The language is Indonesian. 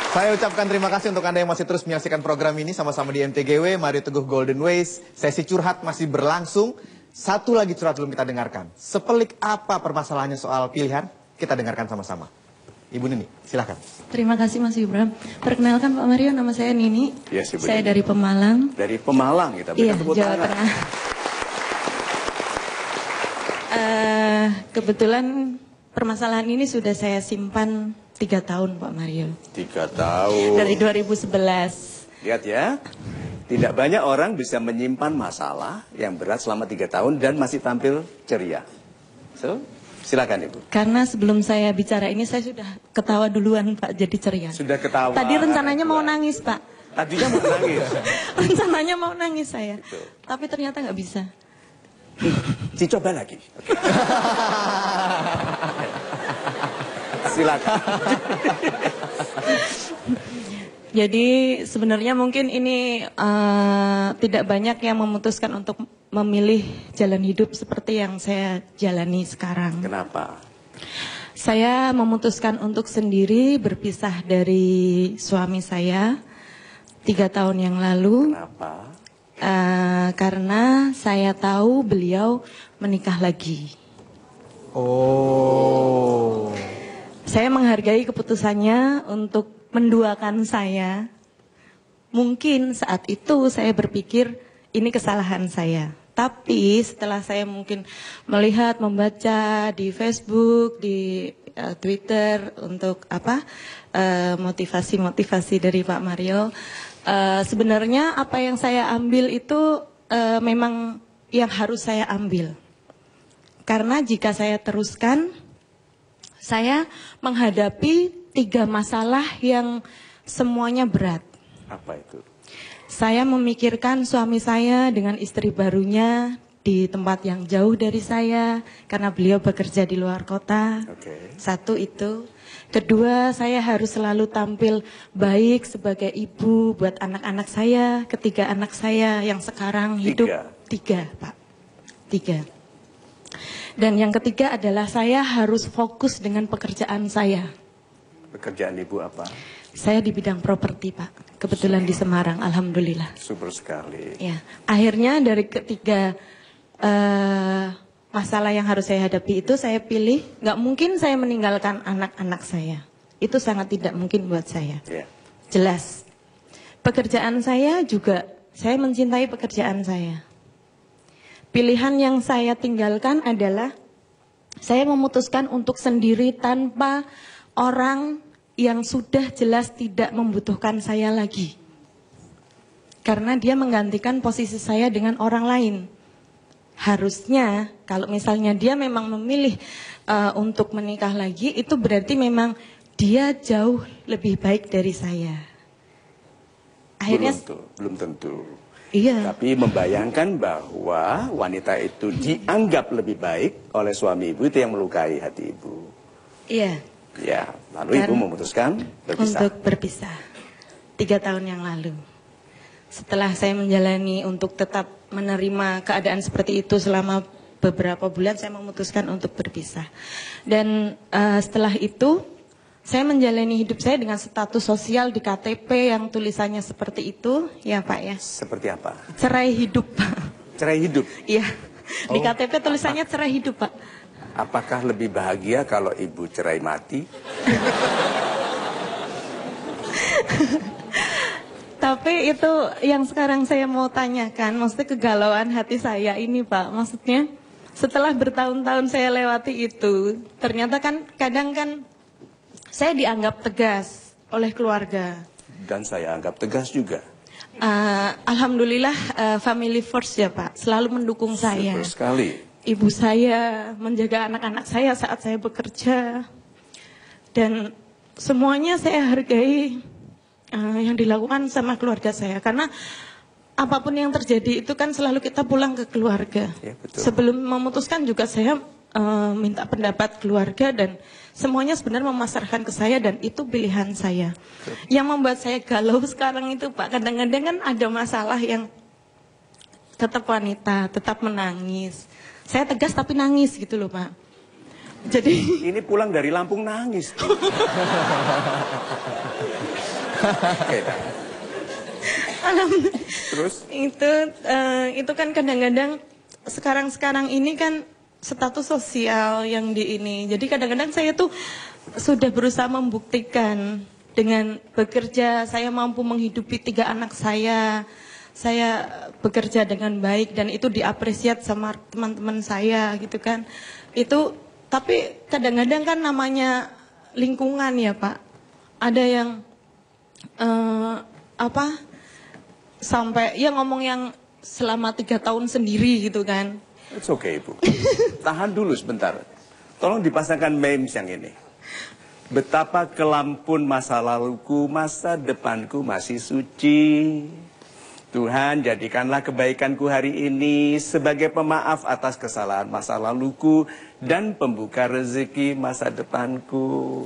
Saya ucapkan terima kasih untuk Anda yang masih terus menyaksikan program ini sama-sama di MTGW, Mario Teguh Golden Ways. Sesi curhat masih berlangsung. Satu lagi curhat belum kita dengarkan. Sepelik apa permasalahannya soal pilihan? Kita dengarkan sama-sama. Ibu Nini, silakan. Terima kasih Mas Ibram. Perkenalkan Pak Mario, nama saya Nini. Yes, Ibu saya Nini. dari Pemalang. Dari Pemalang kita berikan tepuk Jawa tangan. Tengah. Kebetulan permasalahan ini sudah saya simpan 3 tahun Pak Mario. 3 tahun. Dari 2011. Lihat ya, tidak banyak orang bisa menyimpan masalah yang berat selama 3 tahun dan masih tampil ceria. So, silakan Ibu. Karena sebelum saya bicara ini saya sudah ketawa duluan Pak, jadi ceria. Sudah ketawa. Tadi rencananya mau nangis Pak. Tadinya mau nangis. Rencananya mau nangis saya. Betul. Tapi ternyata nggak bisa. Dicoba lagi. Oke. Silakan. Jadi sebenarnya mungkin ini tidak banyak yang memutuskan untuk memilih jalan hidup seperti yang saya jalani sekarang. Kenapa? Saya memutuskan untuk sendiri berpisah dari suami saya 3 tahun yang lalu. Kenapa? Karena saya tahu beliau menikah lagi. Oh. Saya menghargai keputusannya untuk menduakan saya. Mungkin saat itu saya berpikir ini kesalahan saya. Tapi setelah saya mungkin melihat, membaca di Facebook, di Twitter untuk motivasi-motivasi dari Pak Mario, sebenarnya apa yang saya ambil itu memang yang harus saya ambil. Karena jika saya teruskan, saya menghadapi 3 masalah yang semuanya berat. Apa itu? Saya memikirkan suami saya dengan istri barunya di tempat yang jauh dari saya karena beliau bekerja di luar kota. Oke. Satu itu. Kedua, saya harus selalu tampil baik sebagai ibu buat anak-anak saya. Ketiga anak saya yang sekarang hidup 3, Pak. 3. Dan yang ketiga adalah saya harus fokus dengan pekerjaan saya. Pekerjaan Ibu apa? Saya di bidang properti, Pak. Kebetulan di Semarang, alhamdulillah. Super sekali. Ya, akhirnya dari ketiga masalah yang harus saya hadapi itu saya pilih, nggak mungkin saya meninggalkan anak-anak saya. Itu sangat tidak mungkin buat saya. Yeah. Jelas. Pekerjaan saya juga, saya mencintai pekerjaan saya. Pilihan yang saya tinggalkan adalah saya memutuskan untuk sendiri tanpa orang yang sudah jelas tidak membutuhkan saya lagi. Karena dia menggantikan posisi saya dengan orang lain. Harusnya kalau misalnya dia memang memilih untuk menikah lagi, itu berarti memang dia jauh lebih baik dari saya. Akhirnya belum tentu. Iya. Tapi membayangkan bahwa wanita itu dianggap lebih baik oleh suami Ibu, itu yang melukai hati Ibu. Iya. Ya, lalu Ibu memutuskan berpisah. Untuk berpisah 3 tahun yang lalu. Setelah saya menjalani untuk tetap menerima keadaan seperti itu selama beberapa bulan, saya memutuskan untuk berpisah. Dan setelah itu saya menjalani hidup saya dengan status sosial di KTP yang tulisannya seperti itu, ya Pak ya. Seperti apa? Cerai hidup, Pak. Cerai hidup? Iya, di KTP tulisannya cerai hidup, Pak. Apakah lebih bahagia kalau Ibu cerai mati? Tapi itu yang sekarang saya mau tanyakan, maksudnya kegalauan hati saya ini Pak. Maksudnya setelah bertahun-tahun saya lewati itu, ternyata kan kadang kan saya dianggap tegas oleh keluarga. Dan saya anggap tegas juga. Alhamdulillah family first ya Pak, selalu mendukung saya. Super sekali. Ibu saya menjaga anak-anak saya saat saya bekerja. Dan semuanya saya hargai yang dilakukan sama keluarga saya. Karena apapun yang terjadi itu kan selalu kita pulang ke keluarga. Ya, betul. Sebelum memutuskan juga saya minta pendapat keluarga dan semuanya sebenarnya memasarkan ke saya dan itu pilihan saya. Yang membuat saya galau sekarang itu Pak, kadang-kadang kan ada masalah yang tetap wanita, tetap menangis. Saya tegas tapi nangis gitu loh Pak. Jadi Ini pulang dari Lampung nangis. Oke, dah. Terus? itu kan kadang-kadang sekarang ini kan status sosial yang di ini. Jadi kadang-kadang saya tuh sudah berusaha membuktikan dengan bekerja saya mampu menghidupi 3 anak saya. Saya bekerja dengan baik dan itu diapresiasi sama teman-teman saya gitu kan. Itu tapi kadang-kadang kan namanya lingkungan ya Pak. Ada yang sampai ya ngomong yang selama 3 tahun sendiri gitu kan. It's okay, Ibu. Tahan dulu sebentar. Tolong dipasangkan memes yang ini. Betapa kelam pun masa laluku, masa depanku masih suci. Tuhan, jadikanlah kebaikanku hari ini sebagai pemaaf atas kesalahan masa laluku dan pembuka rezeki masa depanku.